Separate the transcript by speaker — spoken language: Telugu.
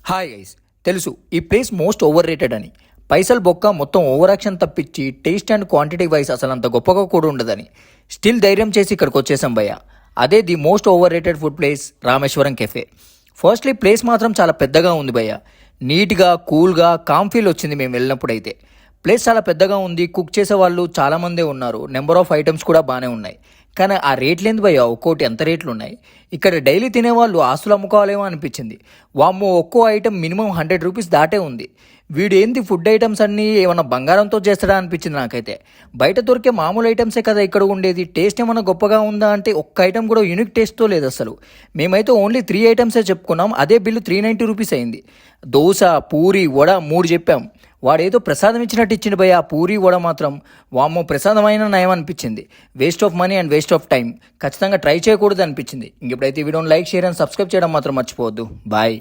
Speaker 1: హాయ్ గైస్, తెలుసు ఈ ప్లేస్ మోస్ట్ ఓవర్ రేటెడ్ అని. పైసలు బొక్క, మొత్తం ఓవర్ యాక్షన్ తప్పించి టేస్ట్ అండ్ క్వాంటిటీ వైజ్ అసలు అంత గొప్పగా కూడా ఉండదని స్టిల్ ధైర్యం చేసి ఇక్కడికి వచ్చేసాం భయ్య. అదే the most over rated food place Rameswaram cafe. Firstly place మాత్రం చాలా పెద్దగా ఉంది భయ్య. నీట్గా, కూల్గా, కామ్ ఫీల్ వచ్చింది మేము వెళ్ళినప్పుడైతే. ప్లేస్ చాలా పెద్దగా ఉంది, కుక్ చేసే వాళ్ళు చాలామందే ఉన్నారు, నెంబర్ ఆఫ్ ఐటమ్స్ కూడా బాగానే ఉన్నాయి. కానీ ఆ రేట్లు ఏంది భయ్య, ఒక్కోటి ఎంత రేట్లు ఉన్నాయి. ఇక్కడ డైలీ తినేవాళ్ళు ఆస్తులు అమ్ముకోవాలేమో అనిపించింది. వామ్మో, ఒక్కో ఐటమ్ మినిమం 100 రూపీస్ దాటే ఉంది. వీడు ఏంది ఫుడ్ ఐటమ్స్ అన్నీ ఏమన్నా బంగారంతో చేస్తాడా అనిపించింది నాకైతే. బయట దొరికే మామూలు ఐటమ్సే కదా ఇక్కడ ఉండేది. టేస్ట్ ఏమన్నా గొప్పగా ఉందా అంటే ఒక్క ఐటమ్ కూడా యూనిక్ టేస్ట్తో లేదు అసలు. మేమైతే ఓన్లీ 3 ఐటమ్సే చెప్పుకున్నాం, అదే బిల్లు 390 రూపీస్ అయింది. దోశ, పూరి, వడ 3 చెప్పాం. వాడేదో ప్రసాదం ఇచ్చినట్టు ఇచ్చింది భయ్య. ఆ పూరి వడ మాత్రం వామ్మో, ప్రసాదమైన నయం అనిపించింది. Waste of money and waste of time. ఖచ్చితంగా ట్రై చేయకూడదు అనిపించింది. ఇంకెప్పుడైతే వీడియోని లైక్, షేర్ అండ్ సబ్స్క్రైబ్ చేయడం మాత్రం మర్చిపోవద్దు. బాయ్.